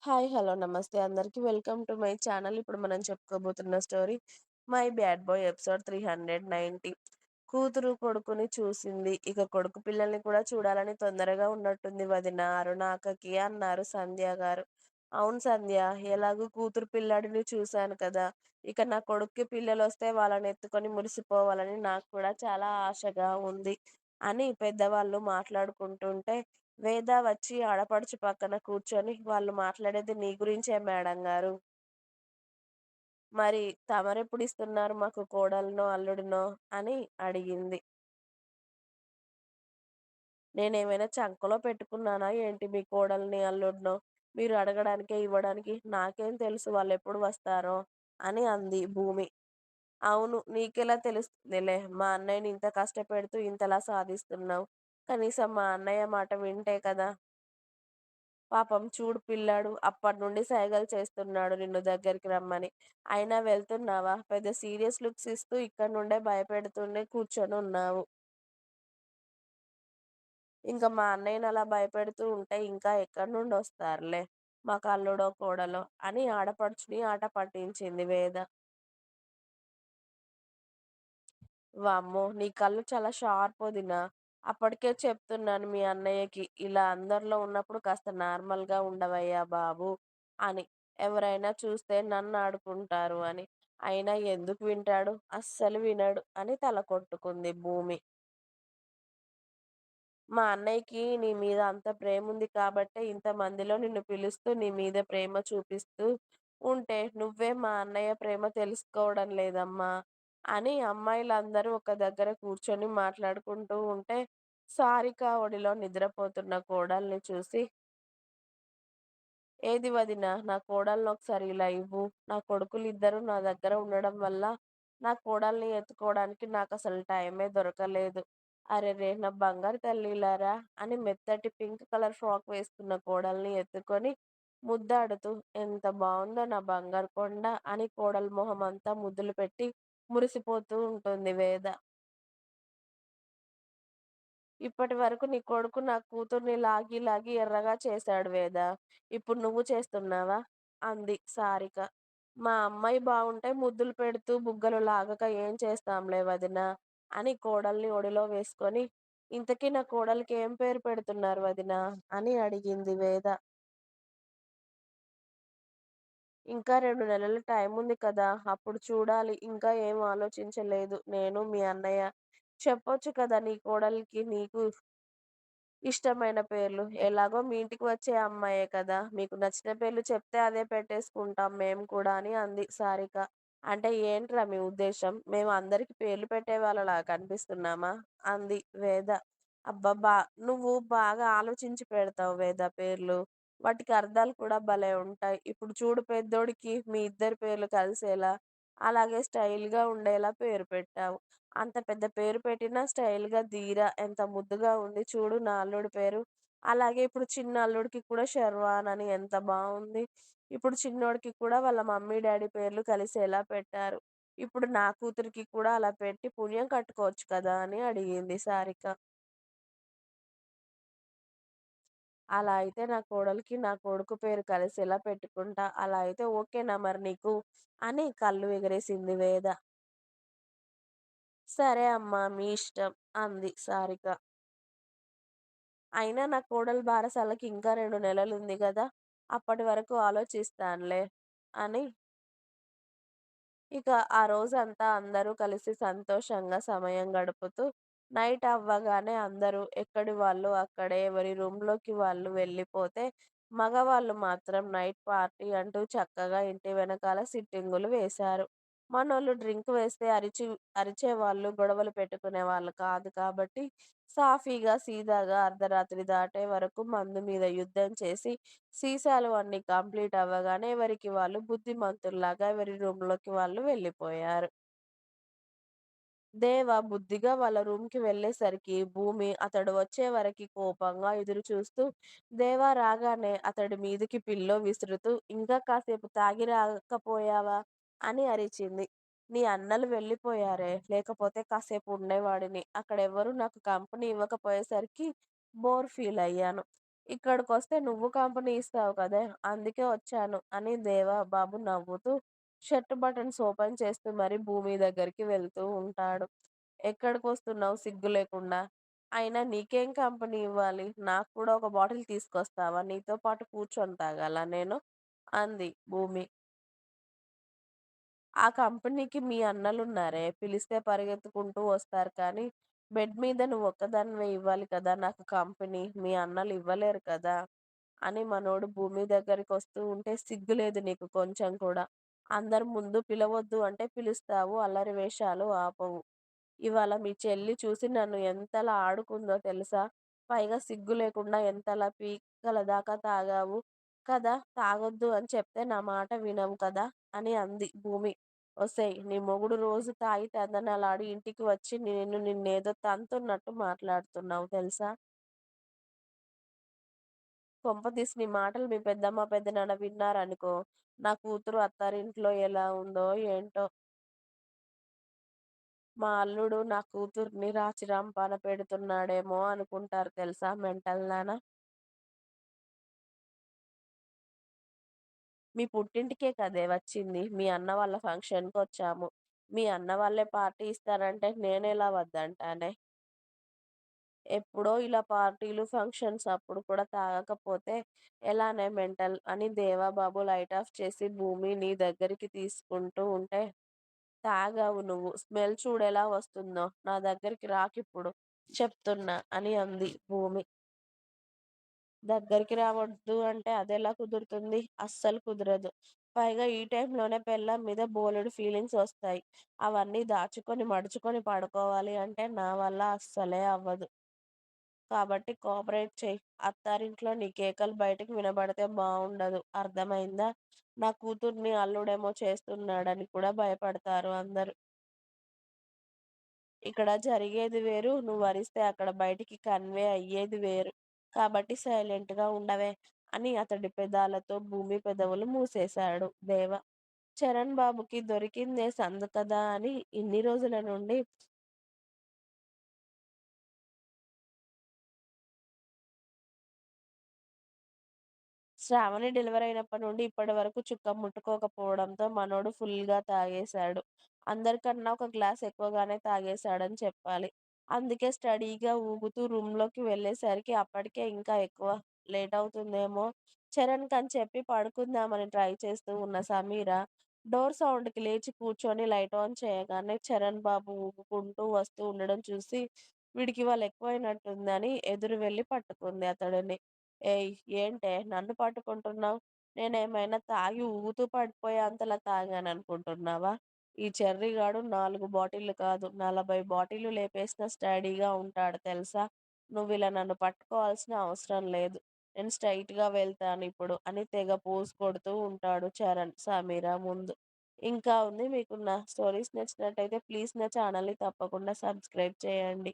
Hi! Hello! నమస్తే అందరికి. Welcome to my channel. ఇప్పుడు మనం చెప్పుకోబోతున్న story 'my bad boy' episode 390. కూతురు కొడుకుని చూసింది. ఇక కొడుకు పిల్లల్ని కూడా చూడాలని తొందరగా ఉన్నట్టుంది వదిన అరుణ అక్కకి అన్నారు సంధ్య గారు. అవును సంధ్య, ఎలాగూ కూతురు పిల్లాడిని చూశాను కదా! ఇక నా కొడుక్కి పిల్లలొస్తే వాళ్ళని ఎత్తుకొని మురిసిపోవాలని నాకు కూడా చాలా ఆశగా ఉంది అని పెద్దవాళ్ళు మాట్లాడుకుంటుంటే వేద వచ్చి ఆడపడుచు పక్కన కూర్చొని, "వాళ్ళు మాట్లాడేది నీ గురించే మేడంగారు. మరి తమరెప్పుడిస్తున్నారు మాకు కోడలనో, అల్లుడినో" అని అడిగింది. "నేనేమైనా చంకలో పెట్టుకున్నానా ఏంటి మీ కోడల్ని, అల్లుడినో? మీరు అడగడానికే, ఇవ్వడానికి. నాకేం తెలుసు వాళ్ళెప్పుడు వస్తారో" అని అంది భూమి. "అవును. నీకెలా తెలుస్తుందిలే. మా అన్నయ్యని ఇంత కష్టపెడుతూ ఇంతలా సాధిస్తున్నావు. కనీసం మా అన్నయ్య మాట వింటే కదా!" పాపం చూడు పిల్లాడు అప్పటినుండి సైగలు చేస్తున్నాడు నిన్ను దగ్గరికి రమ్మని. అయినా వెళ్తున్నావా? పెద్ద సీరియస్ లుక్స్ ఇస్తూ ఇక్కడి నుండే భయపెడుతూనే కూర్చొనున్నావు. ఇంక మా అన్నయ్యని అలా భయపెడుతూ ఉంటే ఇంకా ఎక్కడి నుండొస్తారులే మాకు అల్లుడో, కోడలో అని ఆడపడుచుని ఆట పట్టించింది వేద. వామ్మో! నీ కళ్ళు చాలా షార్ప్ వదినా. అప్పటికే చెప్తున్నాను మీ అన్నయ్యకి, ఇలా అందరిలో ఉన్నప్పుడు కాస్త నార్మల్‌గా ఉండవయ్యా బాబు అని. ఎవరైనా చూస్తే నన్నాడుకుంటారు అని. అయినా ఎందుకు వింటాడు? అస్సలు వినడు అని తల కొట్టుకుంది భూమి. మా అన్నయ్యకి నీ మీద అంత ప్రేముంది కాబట్టే ఇంతమందిలో నిన్ను పిలుస్తూ నీ మీద ప్రేమ చూపిస్తూ ఉంటే, నువ్వే మా అన్నయ్య ప్రేమ తెలుసుకోవడం లేదమ్మా అని అమ్మాయిలందరూ ఒక దగ్గర కూర్చొని మాట్లాడుకుంటూ ఉంటే, సారిక ఒడిలో నిద్రపోతున్న కోడల్ని చూసి, "ఏది వదినా, నా కోడల్ని ఒకసారి ఇలా ఇవ్వు. నా కొడుకులిద్దరూ నా దగ్గర ఉండడం వల్ల నా కోడల్ని ఎత్తుకోవడానికి నాకసలు టైమే దొరకలేదు. అరెరే! నా బంగారు తల్లిలారా" అని మెత్తటి పింక్ కలర్ ఫ్రాక్ వేసుకున్న కోడల్ని ఎత్తుకొని ముద్దాడుతూ, "ఎంత బావుందో నా బంగారు కొండ" అని కోడలు మొహమంతా ముద్దులు పెట్టి మురిసిపోతూ ఉంటుంది వేద. "ఇప్పటి వరకు నీ కొడుకు నా కూతుర్ని లాగి లాగి ఎర్రగా చేశాడు వేద. ఇప్పుడు నువ్వు చేస్తున్నావా?" అంది సారిక. "మా అమ్మాయి బావుంటే ముద్దులు పెడుతూ బుగ్గలు లాగక ఏం చేస్తాంలే వదినా" అని కోడల్ని ఒడిలో వేసుకొని, "ఇంతకీ నా కోడలికి ఏం పేరు పెడుతున్నారు వదినా" అని అడిగింది వేద. "ఇంకా 2 నెలలు టైముంది కదా! అప్పుడు చూడాలి. ఇంకా ఏం ఆలోచించలేదు నేను, మీ అన్నయ్య. చెప్పొచ్చు కదా నీ కోడలికి నీకు ఇష్టమైన పేర్లు. ఎలాగో మీ ఇంటికి వచ్చే అమ్మాయే కదా! మీకు నచ్చిన పేర్లు చెప్తే అదే పెట్టేసుకుంటాం మేము కూడా" అని అంది సారిక. "అంటే ఏంట్రా మీ ఉద్దేశ్యం? మేము అందరికి పేర్లు పెట్టేవాళ్ళలా కనిపిస్తున్నామా?" అంది వేద. "అబ్బబ్బా! నువ్వు బాగా ఆలోచించి పెడతావు వేద పేర్లు. వాటికి అర్థాలు కూడా భలే ఉంటాయి. ఇప్పుడు చూడు పెద్దోడికి మీ ఇద్దరి పేర్లు కలిసేలా, అలాగే స్టైల్‌గా ఉండేలా పేరు పెట్టావు. అంత పెద్ద పేరు పెట్టినా స్టైల్‌గా 'ధీర' ఎంత ముద్దుగా ఉంది చూడు నా అల్లుడి పేరు. అలాగే ఇప్పుడు చిన్న అల్లుడికి కూడా 'శర్వాన్' అని ఎంత బావుంది. ఇప్పుడు చిన్నోడికి కూడా వాళ్ళ మమ్మీ, డ్యాడీ పేర్లు కలిసేలా పెట్టారు. ఇప్పుడు నా కూతురికి కూడా అలా పెట్టి పుణ్యం కట్టుకోవచ్చు కదా!" అని అడిగింది సారిక. "అలా అయితే నా కోడలికి నా కొడుకు పేరు కలిసేలా పెట్టుకుంటా. అలా అయితే ఓకేనా మరి నీకు?" అని కళ్ళు ఎగరేసింది వేద. "సరే అమ్మా! మీ ఇష్టం" అంది సారిక. "అయినా నా కోడలు బారసాలకి ఇంకా 2 నెలలుంది గదా! అప్పటి వరకు ఆలోచిస్తానులే" అని ఇక ఆ రోజంతా అందరూ కలిసి సంతోషంగా సమయం గడుపుతూ, నైట్ అవ్వగానే అందరూ ఎక్కడి వాళ్ళు అక్కడే ఎవరి రూమ్‌లోకి వాళ్ళు వెళ్ళిపోతే, మగవాళ్ళు మాత్రం నైట్ పార్టీ అంటూ చక్కగా ఇంటి వెనకాల సిట్టింగులు వేశారు. మనోళ్ళు డ్రింక్ వేస్తే అరిచేవాళ్ళు, గొడవలు పెట్టుకునేవాళ్ళు కాదు కాబట్టి, సాఫీగా, సీదాగా అర్ధరాత్రి దాటే వరకు మందు మీద యుద్ధం చేసి సీసాలు అన్నీ కంప్లీట్ అవ్వగానే ఎవరికి వాళ్ళు బుద్ధిమంతుల్లాగా ఎవరి రూమ్‌లోకి వాళ్ళు వెళ్ళిపోయారు. దేవ బుద్ధిగా వాళ్ళ రూమ్‌కి వెళ్ళేసరికి భూమి అతడు వచ్చే వరకి కోపంగా ఎదురు చూస్తూ, దేవ రాగానే అతడి మీదికి పిల్లో విసురుతూ, "ఇంకా కాసేపు తాగి రాకపోయావా" అని అరిచింది. "నీ అన్నలు వెళ్ళిపోయారే, లేకపోతే కాసేపు ఉండేవాడిని. అక్కడెవ్వరూ నాకు కంపెనీ ఇవ్వకపోయేసరికి బోర్ ఫీల్ అయ్యాను. ఇక్కడికొస్తే నువ్వు కంపెనీ ఇస్తావు కదే! అందుకే వచ్చాను అని దేవబాబు నవ్వుతూ షర్ట్ బటన్స్ ఓపెన్ చేస్తూ మరి భూమి దగ్గరికి వెళ్తూ ఉంటాడు. ఎక్కడికొస్తున్నావు సిగ్గు లేకుండా? అయినా నీకేం కంపెనీ ఇవ్వాలి? నాకు కూడా ఒక బాటిల్ తీసుకొస్తావా? నీతో పాటు కూర్చొని తాగాలా నేను? అంది భూమి. ఆ కంపెనీకి మీ అన్నలున్నారే, పిలిస్తే పరిగెత్తుకుంటూ వస్తారు కానీ, బెడ్ మీద నువ్వొక్కదానివే ఇవ్వాలి కదా నాకు కంపెనీ. మీ అన్నలు ఇవ్వలేరు కదా! అని మనోడు భూమి దగ్గరికొస్తూ ఉంటే, సిగ్గులేదు నీకు కొంచెం కూడా. అందరి ముందు పిలవొద్దు అంటే పిలుస్తావు, అల్లరి వేషాలు ఆపవు. ఇవాళ మీ చెల్లి చూసి నన్ను ఎంతలా ఆడుకుందో తెలుసా? పైగా సిగ్గు లేకుండా ఎంతలా పీకల దాకా తాగావు కదా! తాగొద్దు అని చెప్తే నా మాట వినవు కదా! అని అంది భూమి. ఒసేయ్! నీ మొగుడు రోజు తాగి తందనాలాడి ఇంటికి వచ్చి నిన్నేదో తంతున్నట్టు మాట్లాడుతున్నావు తెలుసా? కొంపదీసి నీ మాటలు మీ పెద్దమ్మ, పెద్దనాన్న విన్నారనుకో, నా కూతురు అత్తారింట్లో ఎలా ఉందో ఏంటో! మా అల్లుడు నా కూతుర్ని రాచి రంపాన పెడుతున్నాడేమో అనుకుంటారు తెలుసా మెంటల్ నాన. మీ పుట్టింటికే కదే వచ్చింది. మీ అన్న వాళ్ళ ఫంక్షన్‌కొచ్చాము. మీ అన్న వాళ్ళే పార్టీ ఇస్తానంటే నేనెలా వద్దంటానే? ఎప్పుడో ఇలా పార్టీలు, ఫంక్షన్స్ అప్పుడు కూడా తాగకపోతే ఎలానే మెంటల్ అని దేవబాబు లైట్ ఆఫ్ చేసి భూమిని దగ్గరికి తీసుకుంటూ ఉంటే, తాగావు నువ్వు. స్మెల్ చూడెలా వస్తుందో. నా దగ్గరికి రాకిప్పుడు చెప్తున్నా అని అంది భూమి. దగ్గరికి రావద్దు అంటే అదెలా కుదురుతుంది? అస్సలు కుదరదు. పైగా ఈ టైంలోనే పెళ్ళాం మీద బోలెడు ఫీలింగ్స్ ఒస్తాయి. అవన్నీ దాచుకొని, మడుచుకొని పడుకోవాలి అంటే నా వల్ల అస్సలే అవ్వదు. కాబట్టి కోఆపరేట్ చెయి. అత్తారింట్లో నీ కేకలు బయటకి వినబడితే బావుండదు. అర్థమైందా? నా కూతుర్ని అల్లుడేమో చేస్తున్నాడని కూడా భయపడతారు అందరూ. ఇక్కడ జరిగేది వేరు. నువ్వు అరిస్తే అక్కడ బయటికి కన్వే అయ్యేది వేరు. కాబట్టి సైలెంట్‌గా ఉండవే అని అతడి పెదాలతో భూమి పెదవులు మూసేశాడు దేవ. చరణ్ బాబుకి దొరికిందే సందు కదా అని ఇన్ని రోజుల నుండి శ్రావణి డెలివరీ అయినప్పటి నుండి ఇప్పటి వరకు చుక్క ముట్టుకోకపోవడంతో మనోడు ఫుల్‌గా తాగేశాడు. అందరికన్నా ఒక గ్లాస్ ఎక్కువగానే తాగేశాడని చెప్పాలి. అందుకే స్టడీగా ఊగుతూ రూమ్‌లోకి వెళ్ళేసరికి అప్పటికే ఇంకా ఎక్కువ లేట్ అవుతుందేమో చరణ్‌కని చెప్పి పడుకుందామని ట్రై చేస్తూ ఉన్న సమీర డోర్ సౌండ్‌కి లేచి కూర్చొని లైట్ ఆన్ చేయగానే చరణ్ బాబు ఊగుకుంటూ వస్తూ ఉండడం చూసి వీడికివాళ ఎక్కువైనట్టుందని ఎదురు వెళ్లి పట్టుకుంది అతడిని. ఏయ్! ఏంటే నన్ను పట్టుకుంటున్నావు? నేనేమైనా తాగి ఊగుతూ పడిపోయే అంతలా తాగాననుకుంటున్నావా? ఈ చెర్రిగాడు 4 బాటిల్లు కాదు 40 బాటిల్లు లేపేసినా స్టడీగా ఉంటాడు తెలుసా? నువ్విలా నన్ను పట్టుకోవాల్సిన అవసరం లేదు. నేను స్ట్రెయిట్‌గా వెళ్తానిప్పుడు అని తెగ పోజ్ కొడుతూ ఉంటాడు చరణ్ సమీర ముందు. ఇంకా ఉంది. మీకు నా స్టోరీస్ నచ్చినట్టయితే ప్లీజ్ నా ఛానల్‌ని తప్పకుండా సబ్స్క్రైబ్ చేయండి.